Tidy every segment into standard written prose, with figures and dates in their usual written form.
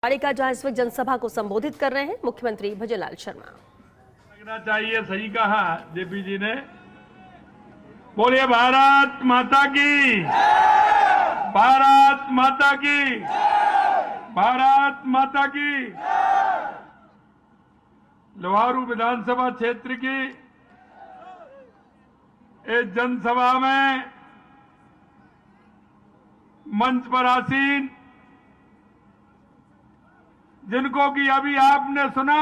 पालिका जहां इस वक्त जनसभा को संबोधित कर रहे हैं मुख्यमंत्री भजनलाल शर्मा। लगना चाहिए, सही कहा जेपी जी ने। बोलिए भारत माता की, भारत माता की, भारत माता की। लोहारू विधानसभा क्षेत्र की इस जनसभा में मंच पर आसीन जिनको कि अभी आपने सुना,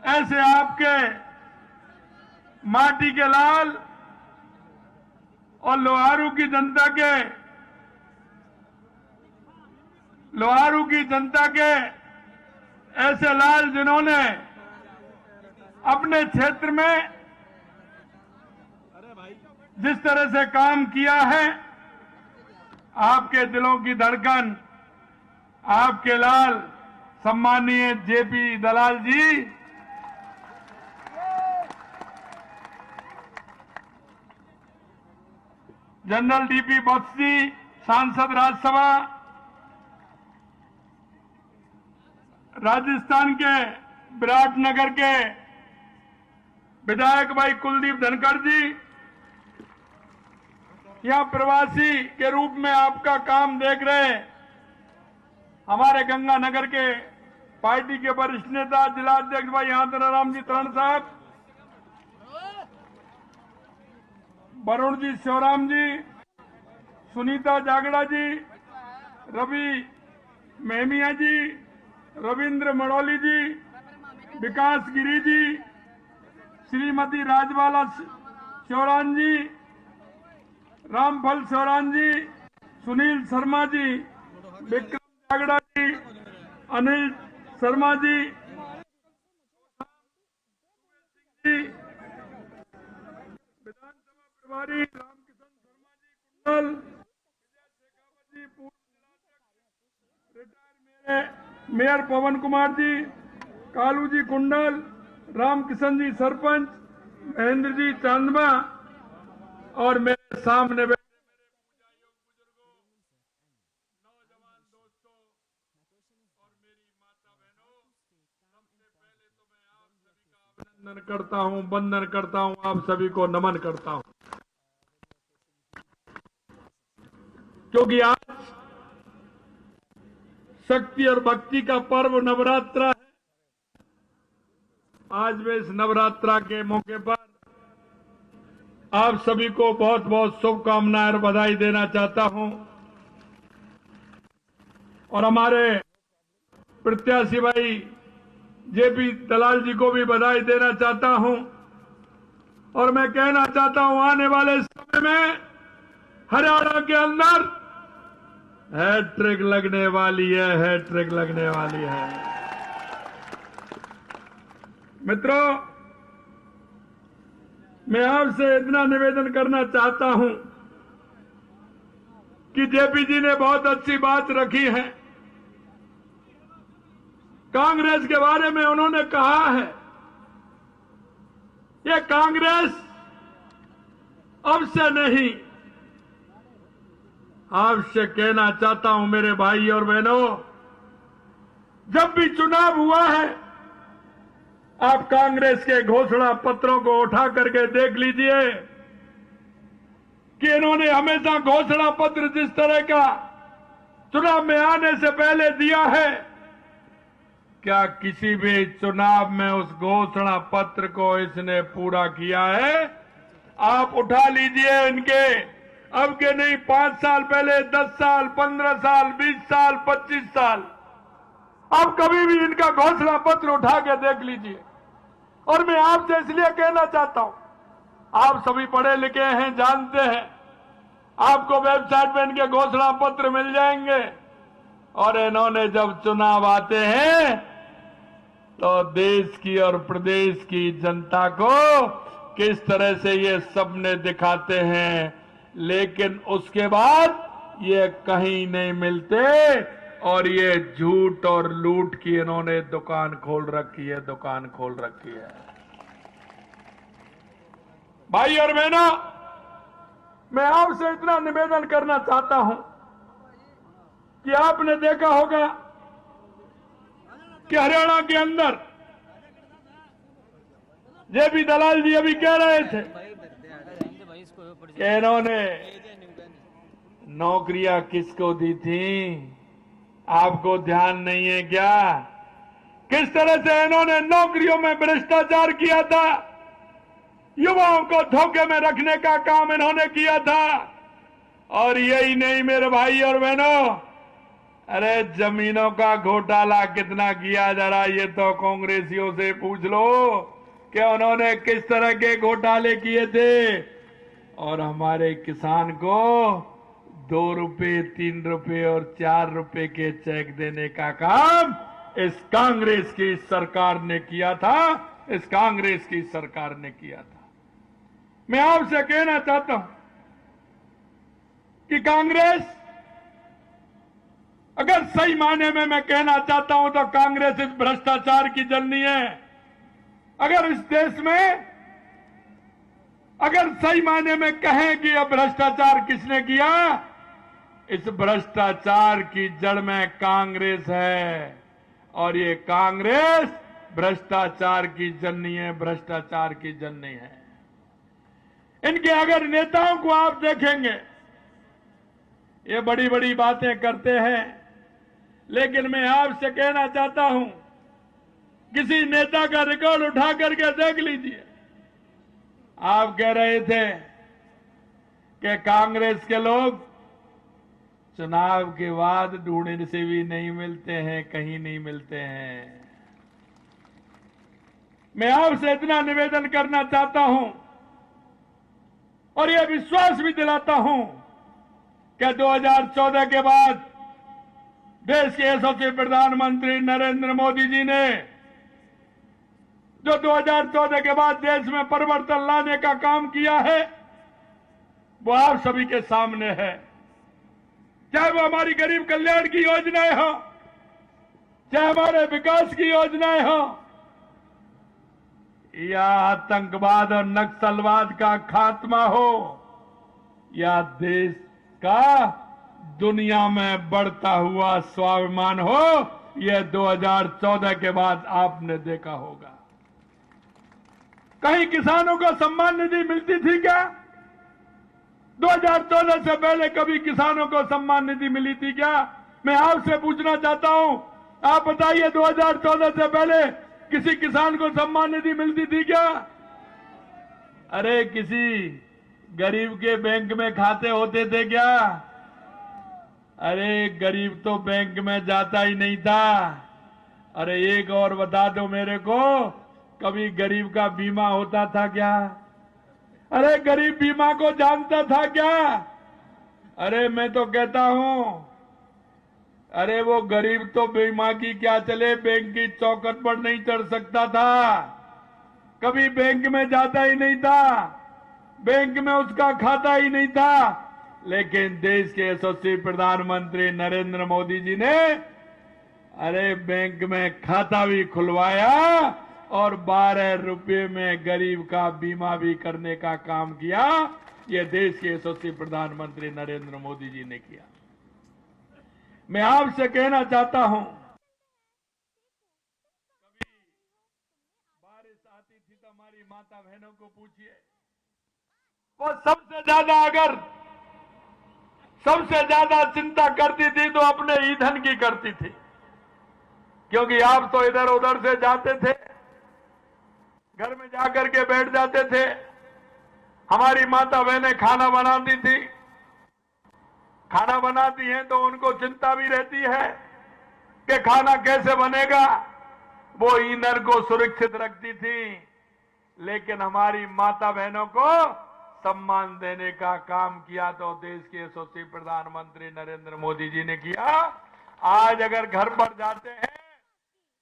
ऐसे आपके माटी के लाल और लोहारू की जनता के ऐसे लाल जिन्होंने अपने क्षेत्र में जिस तरह से काम किया है, आपके दिलों की धड़कन आपके लाल सम्मानीय जेपी दलाल जी जनरल डीपी बख्श जी, सांसद राज्यसभा, राजस्थान के विराटनगर के विधायक भाई कुलदीप धनखड़ जी, यहां प्रवासी के रूप में आपका काम देख रहे हमारे गंगानगर के पार्टी के वरिष्ठ नेता जिलाध्यक्ष भाई आंतराराम जी तरण साहब, वरुण जी शिवराम जी, सुनीता जागड़ा जी, रवि मेहमिया जी, रविंद्र मड़ौली जी, विकास गिरी जी, श्रीमती राजबाला शिवरान जी, रामफल शिवरान जी, सुनील शर्मा जी, विक्रम जागड़ा जी, अनिल शर्मा जी, विधानसभा प्रभारी रामकिशन शर्मा जी कुंडल, विजय शेखावत जी, पूर्व जिलाध्यक्ष रिटायर मेयर पवन कुमार जी, कालू जी कुंडल, रामकिशन जी सरपंच, महेंद्र जी चांदमा और मेरे सामने बैठे मेरे पूजा योग बुजुर्गों, नौजवान दोस्तों और मेरी माता बहनों, सबसे पहले तो मैं आप सभी का अभिनंदन करता हूं, वंदन करता हूं, आप सभी को नमन करता हूं, क्योंकि आज शक्ति और भक्ति का पर्व नवरात्रा है। आज मैं इस नवरात्रा के मौके पर आप सभी को बहुत बहुत शुभकामनाएं और बधाई देना चाहता हूं और हमारे प्रत्याशी भाई जेपी दलाल जी को भी बधाई देना चाहता हूं। और मैं कहना चाहता हूं, आने वाले समय में हरियाणा के अंदर हैट्रिक लगने वाली है, हैट्रिक लगने वाली है। मित्रों, मैं आपसे इतना निवेदन करना चाहता हूं कि जेपी जी ने बहुत अच्छी बात रखी है। कांग्रेस के बारे में उन्होंने कहा है, ये कांग्रेस अब से नहीं। आपसे कहना चाहता हूं मेरे भाई और बहनों, जब भी चुनाव हुआ है, आप कांग्रेस के घोषणा पत्रों को उठा करके देख लीजिए कि इन्होंने हमेशा घोषणा पत्र जिस तरह का चुनाव में आने से पहले दिया है, क्या किसी भी चुनाव में उस घोषणा पत्र को इसने पूरा किया है? आप उठा लीजिए इनके अब के नहीं, 5 साल पहले, 10 साल, 15 साल, 20 साल, 25 साल, आप कभी भी इनका घोषणा पत्र उठा के देख लीजिए। और मैं आपसे इसलिए कहना चाहता हूं, आप सभी पढ़े लिखे हैं, जानते हैं, आपको वेबसाइट पर इनके घोषणा पत्र मिल जाएंगे। और इन्होंने जब चुनाव आते हैं तो देश की और प्रदेश की जनता को किस तरह से ये सपने दिखाते हैं, लेकिन उसके बाद ये कहीं नहीं मिलते और ये झूठ और लूट की इन्होंने दुकान खोल रखी है, दुकान खोल रखी है। भाई और बहनों, मैं आपसे इतना निवेदन करना चाहता हूं कि आपने देखा होगा कि हरियाणा के अंदर जेपी दलाल जी अभी कह रहे थे कि इन्होंने नौकरियां किसको दी थी, आपको ध्यान नहीं है क्या? किस तरह से इन्होंने नौकरियों में भ्रष्टाचार किया था, युवाओं को धोखे में रखने का काम इन्होंने किया था। और यही नहीं मेरे भाई और बहनों, अरे जमीनों का घोटाला कितना किया, जरा ये तो कांग्रेसियों से पूछ लो कि उन्होंने किस तरह के घोटाले किए थे। और हमारे किसान को 2 रुपए, 3 रुपए और 4 रुपए के चेक देने का काम इस कांग्रेस की सरकार ने किया था, इस कांग्रेस की सरकार ने किया था। मैं आपसे कहना चाहता हूं कि कांग्रेस, अगर सही मायने में मैं कहना चाहता हूं तो कांग्रेस इस भ्रष्टाचार की जननी है। अगर इस देश में अगर सही मायने में कहें कि यह भ्रष्टाचार किसने किया, इस भ्रष्टाचार की जड़ में कांग्रेस है। और ये कांग्रेस भ्रष्टाचार की जननी है, भ्रष्टाचार की जननी है। इनके अगर नेताओं को आप देखेंगे, ये बड़ी बड़ी बातें करते हैं, लेकिन मैं आपसे कहना चाहता हूं, किसी नेता का रिकॉर्ड उठा करके देख लीजिए। आप कह रहे थे कि कांग्रेस के लोग चुनाव के बाद ढूंढने से भी नहीं मिलते हैं, कहीं नहीं मिलते हैं। मैं आपसे इतना निवेदन करना चाहता हूं और यह विश्वास भी दिलाता हूं कि 2014 के बाद देश के यशस्वी प्रधानमंत्री नरेंद्र मोदी जी ने जो 2014 के बाद देश में परिवर्तन लाने का काम किया है, वो आप सभी के सामने है। चाहे वो हमारी गरीब कल्याण की योजनाएं हो, चाहे हमारे विकास की योजनाएं हो, या आतंकवाद और नक्सलवाद का खात्मा हो, या देश का दुनिया में बढ़ता हुआ स्वाभिमान हो, यह 2014 के बाद आपने देखा होगा। कहीं किसानों को सम्मान निधि मिलती थी क्या? 2014 से पहले कभी किसानों को सम्मान निधि मिली थी क्या? मैं आपसे पूछना चाहता हूं, आप बताइए 2014 से पहले किसी किसान को सम्मान निधि मिलती थी क्या? अरे किसी गरीब के बैंक में खाते होते थे क्या? अरे गरीब तो बैंक में जाता ही नहीं था। अरे एक और बता दो मेरे को, कभी गरीब का बीमा होता था क्या? अरे गरीब बीमा को जानता था क्या? अरे मैं तो कहता हूं, अरे वो गरीब तो बीमा की क्या चले, बैंक की चौखट पर नहीं चढ़ सकता था, कभी बैंक में जाता ही नहीं था, बैंक में उसका खाता ही नहीं था। लेकिन देश के यशस्वी प्रधानमंत्री नरेंद्र मोदी जी ने अरे बैंक में खाता भी खुलवाया और 12 रुपए में गरीब का बीमा भी करने का काम किया। यह देश के यशस्वी प्रधानमंत्री नरेंद्र मोदी जी ने किया। मैं आपसे कहना चाहता हूं, कभी बारिश आती थी तो हमारी माता बहनों को पूछिए, वो सबसे ज्यादा चिंता करती थी तो अपने ईंधन की करती थी, क्योंकि आप तो इधर उधर से जाते थे, घर में जाकर के बैठ जाते थे, हमारी माता बहनें खाना बनाती थी, खाना बनाती हैं तो उनको चिंता भी रहती है कि खाना कैसे बनेगा, वो ईंधन को सुरक्षित रखती थी। लेकिन हमारी माता बहनों को सम्मान देने का काम किया तो देश के यशस्वी प्रधानमंत्री नरेंद्र मोदी जी ने किया। आज अगर घर पर जाते हैं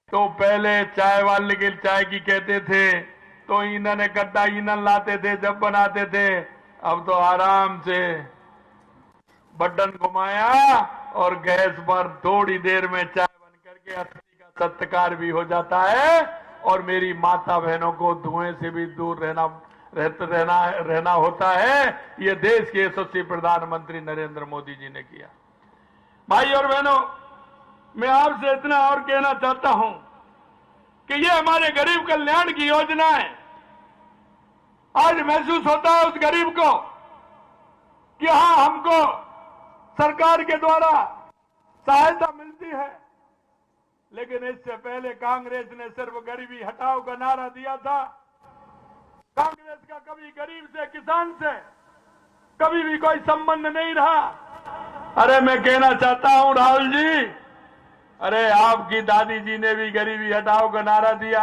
तो पहले चाय वाले के चाय की कहते थे तो ईंधन इकट्ठा ईंधन लाते थे जब बनाते थे, अब तो आराम से बटन घुमाया और गैस पर थोड़ी देर में चाय बन करके अतिथि का सत्कार भी हो जाता है। और मेरी माता बहनों को धुएं से भी दूर रहना होता है। ये देश के यशस्वी प्रधानमंत्री नरेंद्र मोदी जी ने किया। भाई और बहनों, मैं आपसे इतना और कहना चाहता हूं कि ये हमारे गरीब कल्याण की योजना है। आज महसूस होता है उस गरीब को कि हाँ, हमको सरकार के द्वारा सहायता मिलती है, लेकिन इससे पहले कांग्रेस ने सिर्फ गरीबी हटाओ का नारा दिया था। कांग्रेस का कभी गरीब से, किसान से कभी भी कोई संबंध नहीं रहा। अरे मैं कहना चाहता हूं राहुल जी, अरे आपकी दादी जी ने भी गरीबी हटाओ का नारा दिया,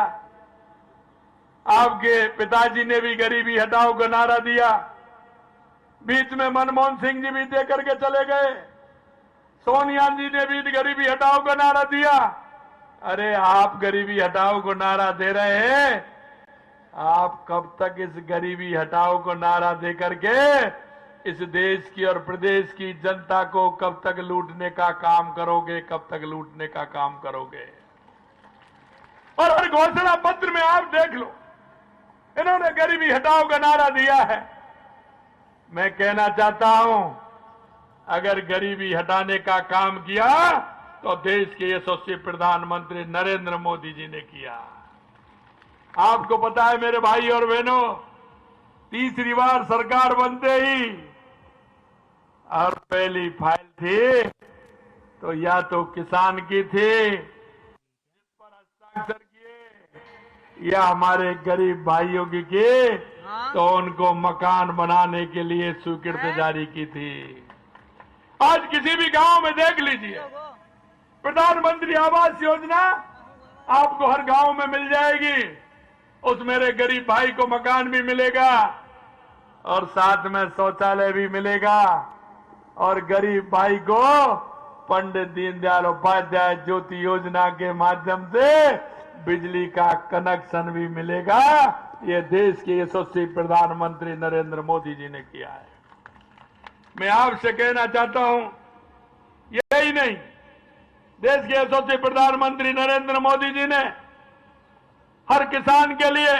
आपके पिताजी ने भी गरीबी हटाओ का नारा दिया, बीच में मनमोहन सिंह जी भी दे करके चले गए, सोनिया जी ने भी गरीबी हटाओ का नारा दिया। अरे आप गरीबी हटाओ को नारा दे रहे हैं, आप कब तक इस गरीबी हटाओ को नारा दे करके इस देश की और प्रदेश की जनता को कब तक लूटने का काम करोगे, कब तक लूटने का काम करोगे? और हर घोषणा पत्र में आप देख लो, इन्होंने गरीबी हटाओ का नारा दिया है। मैं कहना चाहता हूं, अगर गरीबी हटाने का काम किया तो देश के यशस्वी प्रधानमंत्री नरेंद्र मोदी जी ने किया। आपको पता है मेरे भाई और बहनों, तीसरी बार सरकार बनते ही और पहली फाइल थी तो या तो किसान की थी जिस पर हस्ताक्षर किए, या हमारे गरीब भाइयों की तो उनको मकान बनाने के लिए स्वीकृति जारी की थी। आज किसी भी गांव में देख लीजिए, प्रधानमंत्री आवास योजना आपको हर गांव में मिल जाएगी। उस मेरे गरीब भाई को मकान भी मिलेगा और साथ में शौचालय भी मिलेगा, और गरीब भाई को पंडित दीनदयाल उपाध्याय ज्योति योजना के माध्यम से बिजली का कनेक्शन भी मिलेगा। ये देश के यशस्वी प्रधानमंत्री नरेंद्र मोदी जी ने किया है। मैं आपसे कहना चाहता हूं, यही नहीं, देश के यशस्वी प्रधानमंत्री नरेंद्र मोदी जी ने हर किसान के लिए,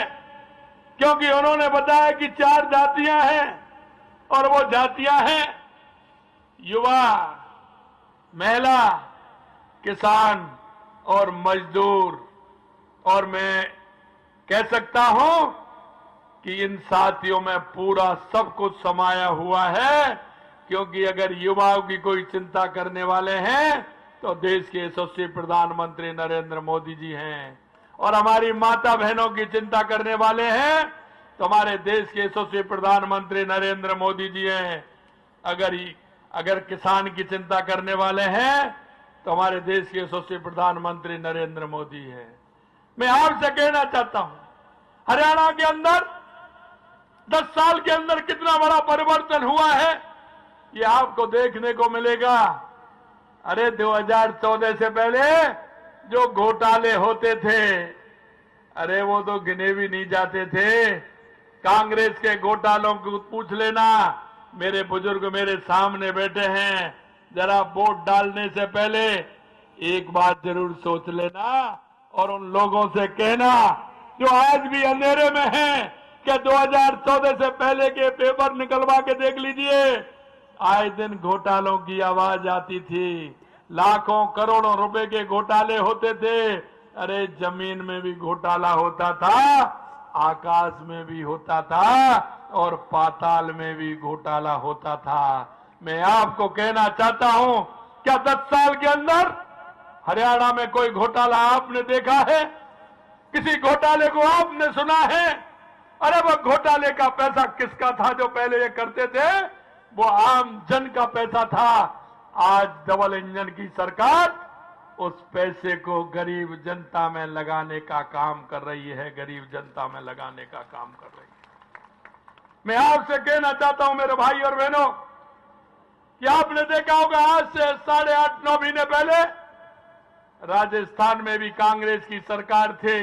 क्योंकि उन्होंने बताया कि 4 जातियां हैं और वो जातियां हैं युवा, महिला, किसान और मजदूर। और मैं कह सकता हूं कि इन साथियों में पूरा सब कुछ समाया हुआ है, क्योंकि अगर युवाओं की कोई चिंता करने वाले हैं तो देश के यशस्वी प्रधानमंत्री नरेंद्र मोदी जी हैं, और हमारी माता बहनों की चिंता करने वाले हैं तो हमारे देश के यशस्वी प्रधानमंत्री नरेंद्र मोदी जी हैं। अगर किसान की चिंता करने वाले हैं तो हमारे देश के यशस्वी प्रधानमंत्री नरेंद्र मोदी हैं। मैं आपसे कहना चाहता हूं, हरियाणा के अंदर 10 साल के अंदर कितना बड़ा परिवर्तन हुआ है ये आपको देखने को मिलेगा। अरे 2014 से पहले जो घोटाले होते थे, अरे वो तो गिने भी नहीं जाते थे। कांग्रेस के घोटालों को पूछ लेना, मेरे बुजुर्ग मेरे सामने बैठे हैं, जरा वोट डालने से पहले एक बात जरूर सोच लेना और उन लोगों से कहना जो आज भी अंधेरे में हैं कि 2014 से पहले के पेपर निकलवा के देख लीजिए। आए दिन घोटालों की आवाज आती थी, लाखों करोड़ों रुपए के घोटाले होते थे। अरे जमीन में भी घोटाला होता था, आकाश में भी होता था और पाताल में भी घोटाला होता था। मैं आपको कहना चाहता हूं, क्या 10 साल के अंदर हरियाणा में कोई घोटाला आपने देखा है? किसी घोटाले को आपने सुना है? अरे वो घोटाले का पैसा किसका था जो पहले ये करते थे? वो आम जन का पैसा था। आज डबल इंजन की सरकार उस पैसे को गरीब जनता में लगाने का काम कर रही है, गरीब जनता में लगाने का काम कर रही है। मैं आपसे कहना चाहता हूं मेरे भाई और बहनों कि आपने देखा होगा आज से 8.5-9 महीने पहले राजस्थान में भी कांग्रेस की सरकार थी।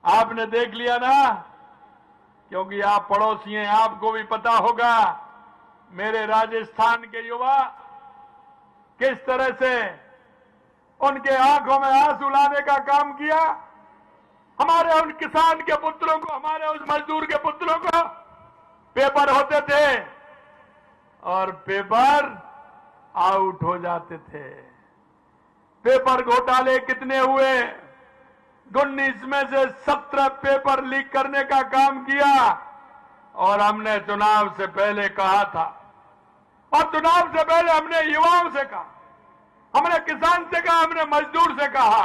आपने देख लिया ना, क्योंकि आप पड़ोसी हैं, आपको भी पता होगा मेरे राजस्थान के युवा किस तरह से उनके आंखों में आंसू लाने का काम किया। हमारे उन किसान के पुत्रों को, हमारे उस मजदूर के पुत्रों को पेपर होते थे और पेपर आउट हो जाते थे। पेपर घोटाले कितने हुए? 19 में से 17 पेपर लीक करने का काम किया और हमने चुनाव से पहले कहा था, और चुनाव से पहले हमने युवाओं से कहा, हमने किसान से कहा, हमने मजदूर से कहा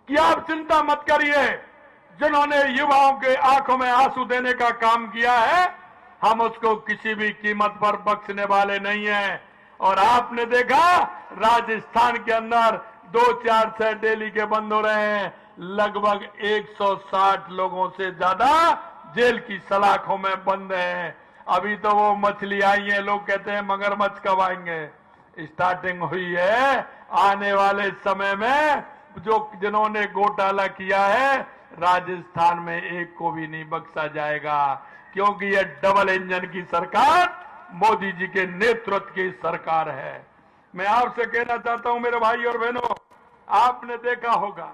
कि आप चिंता मत करिए, जिन्होंने युवाओं के आंखों में आंसू देने का काम किया है हम उसको किसी भी कीमत पर बख्शने वाले नहीं हैं। और आपने देखा राजस्थान के अंदर 2-4 शहर डेली के बंद हो रहे हैं, लगभग 160 लोगों से ज्यादा जेल की सलाखों में बंद हैं। अभी तो वो मछली आई है, लोग कहते हैं मगरमच्छ कब आएंगे, स्टार्टिंग हुई है। आने वाले समय में जिन्होंने घोटाला किया है राजस्थान में एक को भी नहीं बख्शा जाएगा, क्योंकि ये डबल इंजन की सरकार मोदी जी के नेतृत्व की सरकार है। मैं आपसे कहना चाहता हूं मेरे भाई और बहनों, आपने देखा होगा,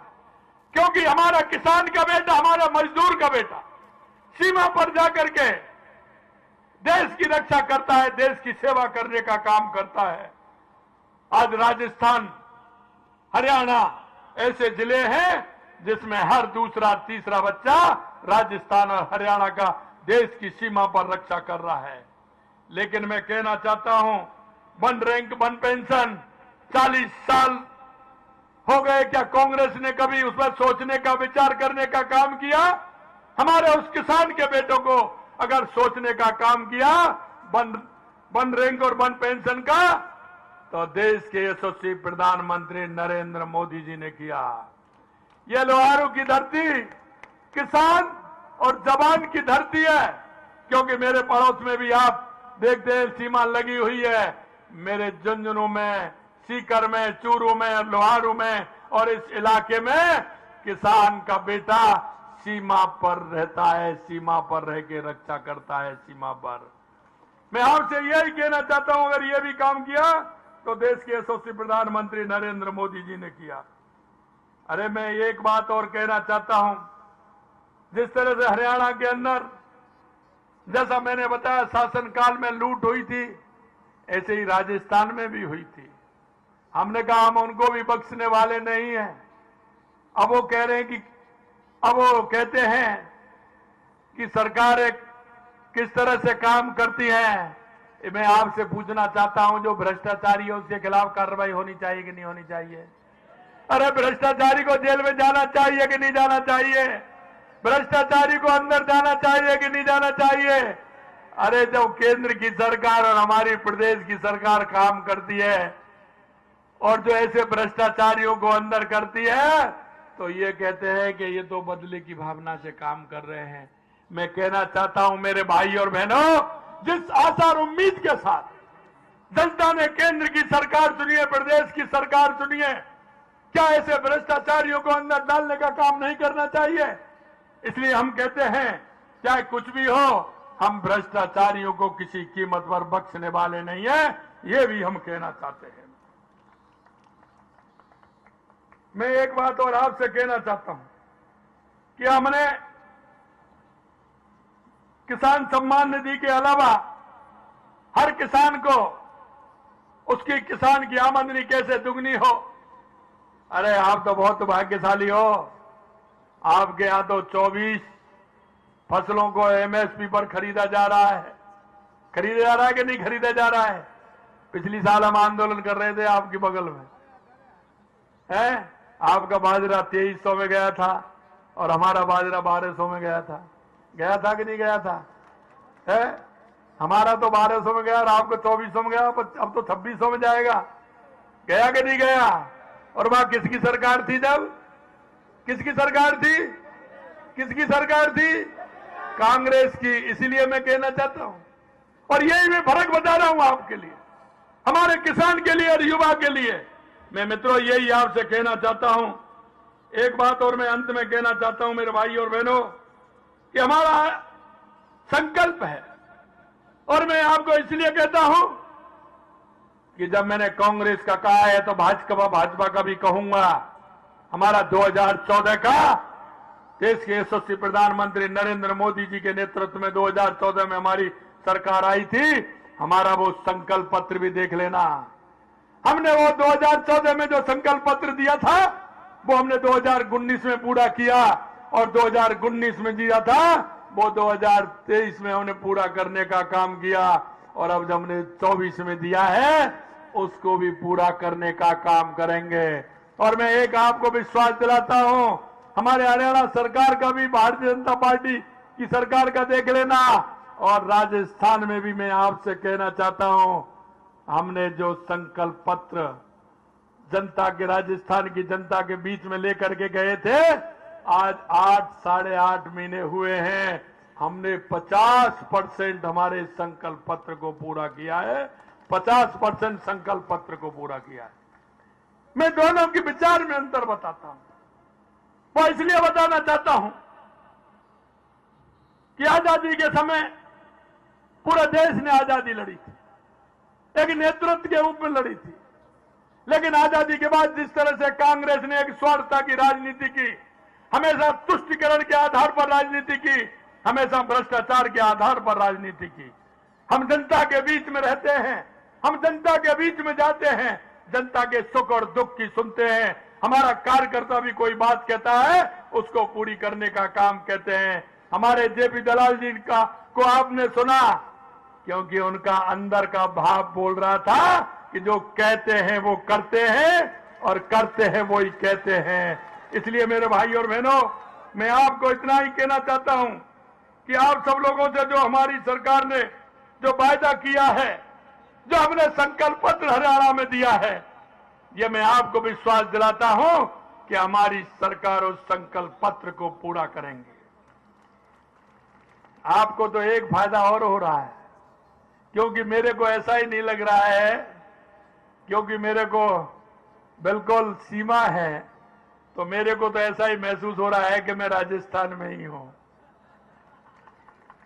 क्योंकि हमारा किसान का बेटा, हमारा मजदूर का बेटा सीमा पर जाकर के देश की रक्षा करता है, देश की सेवा करने का काम करता है। आज राजस्थान, हरियाणा ऐसे जिले हैं जिसमें हर दूसरा तीसरा बच्चा राजस्थान और हरियाणा का देश की सीमा पर रक्षा कर रहा है। लेकिन मैं कहना चाहता हूं, वन रैंक वन पेंशन 40 साल हो गए, क्या कांग्रेस ने कभी उस पर सोचने का, विचार करने का काम किया? हमारे उस किसान के बेटों को अगर सोचने का काम किया वन रैंक और वन पेंशन का, तो देश के यशस्वी प्रधानमंत्री नरेंद्र मोदी जी ने किया। यह लोहारू की धरती किसान और जवान की धरती है, क्योंकि मेरे पड़ोस में भी आप देखते हैं सीमा लगी हुई है। मेरे झुंझुनू में, सीकर में, चूरू में, लोहारू में और इस इलाके में किसान का बेटा सीमा पर रहता है, सीमा पर रह के रक्षा करता है, सीमा पर। मैं आपसे यही कहना चाहता हूं, अगर यह भी काम किया तो देश के यशस्वी प्रधानमंत्री नरेंद्र मोदी जी ने किया। अरे मैं एक बात और कहना चाहता हूं, जिस तरह से हरियाणा के अंदर, जैसा मैंने बताया, शासनकाल में लूट हुई थी, ऐसे ही राजस्थान में भी हुई थी। हमने कहा हम उनको भी बख्शने वाले नहीं हैं। अब वो कह रहे हैं कि, अब वो कहते हैं कि सरकार एक किस तरह से काम करती है। मैं आपसे पूछना चाहता हूं, जो भ्रष्टाचारी है उसके खिलाफ कार्रवाई होनी चाहिए कि नहीं होनी चाहिए? अरे भ्रष्टाचारी को जेल में जाना चाहिए कि नहीं जाना चाहिए? भ्रष्टाचारी को अंदर जाना चाहिए कि नहीं जाना चाहिए? अरे जब केंद्र की सरकार और हमारी प्रदेश की सरकार काम करती है और जो ऐसे भ्रष्टाचारियों को अंदर करती है, तो ये कहते हैं कि ये तो बदले की भावना से काम कर रहे हैं। मैं कहना चाहता हूं मेरे भाई और बहनों, जिस आशा और उम्मीद के साथ जनता ने केंद्र की सरकार चुनी है, प्रदेश की सरकार चुनी है, क्या ऐसे भ्रष्टाचारियों को अंदर डालने का काम नहीं करना चाहिए? इसलिए हम कहते हैं, चाहे कुछ भी हो, हम भ्रष्टाचारियों को किसी कीमत पर बख्शने वाले नहीं है, ये भी हम कहना चाहते हैं। मैं एक बात और आपसे कहना चाहता हूं कि हमने किसान सम्मान निधि के अलावा हर किसान को उसकी किसान की आमदनी कैसे दुगनी हो। अरे आप तो बहुत भाग्यशाली हो, आपके यहां तो 24 फसलों को एमएसपी पर खरीदा जा रहा है। खरीदा जा रहा है कि नहीं खरीदा जा रहा है? पिछली साल हम आंदोलन कर रहे थे आपके बगल में, है? आपका बाजरा 2300 में गया था और हमारा बाजरा 1200 में गया था। गया था कि नहीं गया था? है? हमारा तो 1200 में गया और आपको 2400 में गया, अब तो 2600 में जाएगा। गया कि नहीं गया? और वहां किसकी सरकार थी जब? किसकी सरकार थी? किसकी सरकार थी? कांग्रेस की। इसीलिए मैं कहना चाहता हूं, और यही मैं फर्क बता रहा हूं आपके लिए, हमारे किसान के लिए और युवा के लिए। मैं मित्रों यही आपसे कहना चाहता हूं। एक बात और मैं अंत में कहना चाहता हूं मेरे भाई और बहनों, कि हमारा संकल्प है, और मैं आपको इसलिए कहता हूं कि जब मैंने कांग्रेस का कहा है तो भाजपा का भी कहूंगा। हमारा 2014 का देश के यशस्वी प्रधानमंत्री नरेंद्र मोदी जी के नेतृत्व में 2014 में हमारी सरकार आई थी। हमारा वो संकल्प पत्र भी देख लेना। हमने वो 2014 में जो संकल्प पत्र दिया था वो हमने 2019 में पूरा किया, और 2019 में दिया था वो 2023 में हमने पूरा करने का काम किया, और अब जब हमने 24 में दिया है उसको भी पूरा करने का काम करेंगे। और मैं एक आपको विश्वास दिलाता हूं, हमारे हरियाणा सरकार का भी भारतीय जनता पार्टी की सरकार का देख लेना, और राजस्थान में भी मैं आपसे कहना चाहता हूं, हमने जो संकल्प पत्र जनता के, राजस्थान की जनता के बीच में लेकर के गए थे, आज 8-8.5 महीने हुए हैं, हमने 50% हमारे संकल्प पत्र को पूरा किया है। 50% संकल्प पत्र को पूरा किया है। मैं दोनों के विचार में अंतर बताता हूं, वो इसलिए बताना चाहता हूं कि आजादी के समय पूरे देश ने आजादी लड़ी थी, एक नेतृत्व के रूप में लड़ी थी, लेकिन आजादी के बाद जिस तरह से कांग्रेस ने एक स्वार्थता की राजनीति की, हमेशा तुष्टीकरण के आधार पर राजनीति की, हमेशा भ्रष्टाचार के आधार पर राजनीति की। हम जनता के बीच में रहते हैं, हम जनता के बीच में जाते हैं, जनता के सुख और दुख की सुनते हैं। हमारा कार्यकर्ता भी कोई बात कहता है उसको पूरी करने का काम कहते हैं। हमारे जेपी दलाल जी को आपने सुना, क्योंकि उनका अंदर का भाव बोल रहा था कि जो कहते हैं वो करते हैं, और करते हैं वो ही कहते हैं। इसलिए मेरे भाई और बहनों, मैं आपको इतना ही कहना चाहता हूं कि आप सब लोगों से जो हमारी सरकार ने जो वायदा किया है, जो हमने संकल्प पत्र हरियाणा में दिया है, ये मैं आपको विश्वास दिलाता हूं कि हमारी सरकार उस संकल्प पत्र को पूरा करेंगे। आपको तो एक फायदा और हो रहा है, क्योंकि मेरे को ऐसा ही नहीं लग रहा है, क्योंकि मेरे को बिल्कुल सीमा है, तो मेरे को तो ऐसा ही महसूस हो रहा है कि मैं राजस्थान में ही हूं।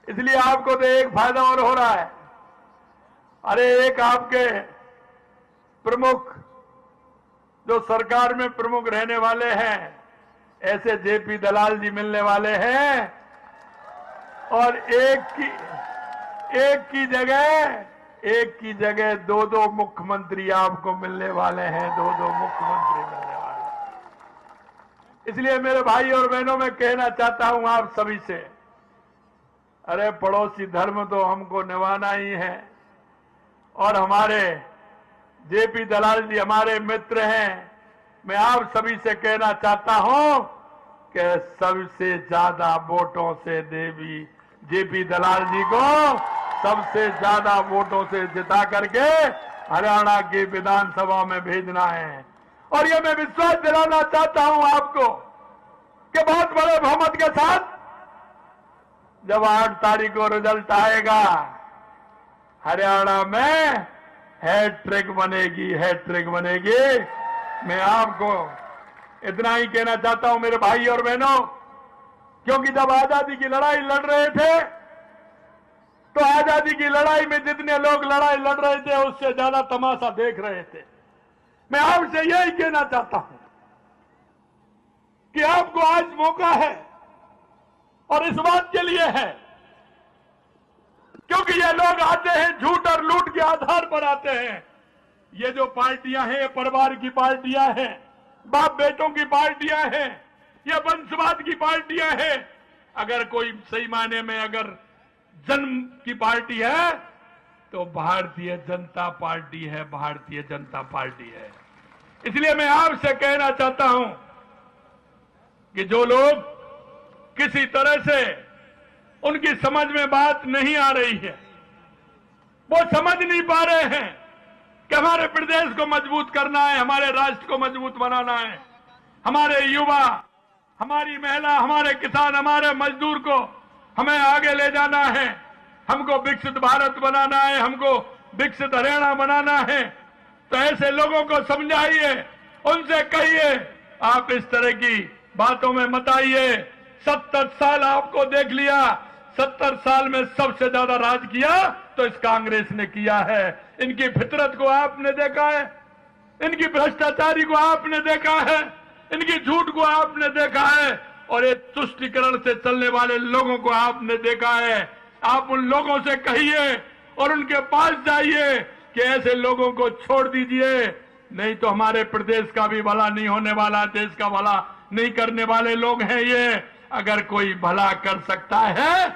इसलिए आपको तो एक फायदा और हो रहा है। अरे एक आपके प्रमुख जो सरकार में प्रमुख रहने वाले हैं, ऐसे जेपी दलाल जी मिलने वाले हैं, और एक की जगह 2-2 मुख्यमंत्री आपको मिलने वाले हैं, 2-2 मुख्यमंत्री मिलने वाले हैं। इसलिए मेरे भाई और बहनों, मैं कहना चाहता हूं आप सभी से, अरे पड़ोसी धर्म तो हमको निभाना ही है, और हमारे जेपी दलाल जी हमारे मित्र हैं। मैं आप सभी से कहना चाहता हूं कि सबसे ज्यादा वोटों से देवी जेपी दलाल जी को सबसे ज्यादा वोटों से जिता करके हरियाणा की विधानसभा में भेजना है। और ये मैं विश्वास दिलाना चाहता हूं आपको कि बहुत बड़े बहुमत के साथ जब 8 तारीख को रिजल्ट आएगा, हरियाणा में हैट्रिक बनेगी, हैट्रिक बनेगी। मैं आपको इतना ही कहना चाहता हूं मेरे भाई और बहनों, क्योंकि जब आजादी की लड़ाई लड़ रहे थे, तो आजादी की लड़ाई में जितने लोग लड़ाई लड़ रहे थे उससे ज्यादा तमाशा देख रहे थे। मैं आपसे यही कहना चाहता हूं कि आपको आज मौका है, और इस बात के लिए है क्योंकि ये लोग आते हैं झूठ और लूट के आधार पर आते हैं। ये जो पार्टियां हैं, ये परिवार की पार्टियां हैं, बाप बेटों की पार्टियां हैं, ये वंशवाद की पार्टियां हैं। अगर कोई सही मायने में अगर जन्म की पार्टी है तो भारतीय जनता पार्टी है, भारतीय जनता पार्टी है। इसलिए मैं आपसे कहना चाहता हूं कि जो लोग किसी तरह से उनकी समझ में बात नहीं आ रही है, वो समझ नहीं पा रहे हैं कि हमारे प्रदेश को मजबूत करना है, हमारे राष्ट्र को मजबूत बनाना है, हमारे युवा, हमारी महिला, हमारे किसान, हमारे मजदूर को हमें आगे ले जाना है, हमको विकसित भारत बनाना है, हमको विकसित हरियाणा बनाना है। तो ऐसे लोगों को समझाइए, उनसे कहिए, आप इस तरह की बातों में मत आइए। 70 साल आपको देख लिया, 70 साल में सबसे ज्यादा राज किया तो इस कांग्रेस ने किया है। इनकी फितरत को आपने देखा है, इनकी भ्रष्टाचारी को आपने देखा है, इनकी झूठ को आपने देखा है, और ये तुष्टीकरण से चलने वाले लोगों को आपने देखा है। आप उन लोगों से कहिए, और उनके पास जाइए कि ऐसे लोगों को छोड़ दीजिए, नहीं तो हमारे प्रदेश का भी भला नहीं होने वाला, देश का भला नहीं करने वाले लोग हैं ये। अगर कोई भला कर सकता है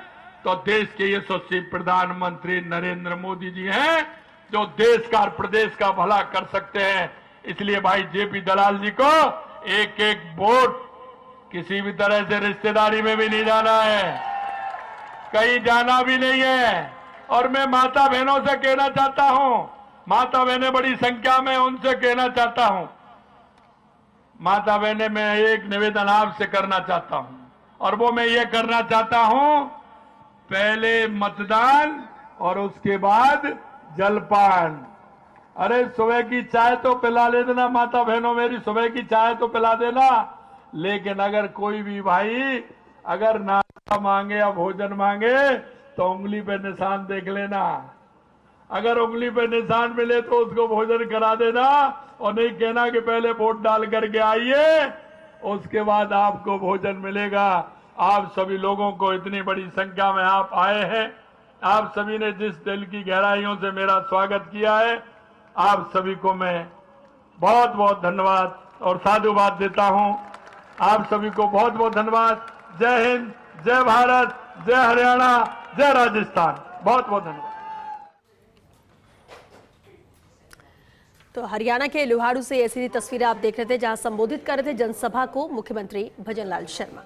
तो देश के यशस्वी प्रधानमंत्री नरेंद्र मोदी जी हैं, जो देश का और प्रदेश का भला कर सकते हैं। इसलिए भाई जेपी दलाल जी को एक एक वोट, किसी भी तरह से रिश्तेदारी में भी नहीं जाना है, कहीं जाना भी नहीं है। और मैं माता बहनों से कहना चाहता हूं, माता बहनें बड़ी संख्या में, उनसे कहना चाहता हूं, माता बहनें, मैं एक निवेदन आपसे करना चाहता हूं, और वो मैं ये करना चाहता हूं, पहले मतदान और उसके बाद जलपान। अरे सुबह की चाय तो पिला ले देना माता बहनों मेरी, सुबह की चाय तो पिला देना, लेकिन अगर कोई भी भाई अगर नाश्ता मांगे या भोजन मांगे तो उंगली पे निशान देख लेना, अगर उंगली पे निशान मिले तो उसको भोजन करा देना, और नहीं कहना कि पहले वोट डाल करके आइए उसके बाद आपको भोजन मिलेगा। आप सभी लोगों को, इतनी बड़ी संख्या में आप आए हैं, आप सभी ने जिस दिल की गहराइयों से मेरा स्वागत किया है, आप सभी को मैं बहुत बहुत धन्यवाद और साधुवाद देता हूं। आप सभी को बहुत बहुत धन्यवाद। जय हिंद, जय भारत, जय हरियाणा, जय राजस्थान। बहुत बहुत धन्यवाद। तो हरियाणा के लुहारू से ऐसी तस्वीरें आप देख रहे थे, जहां संबोधित कर रहे थे जनसभा को मुख्यमंत्री भजनलाल शर्मा।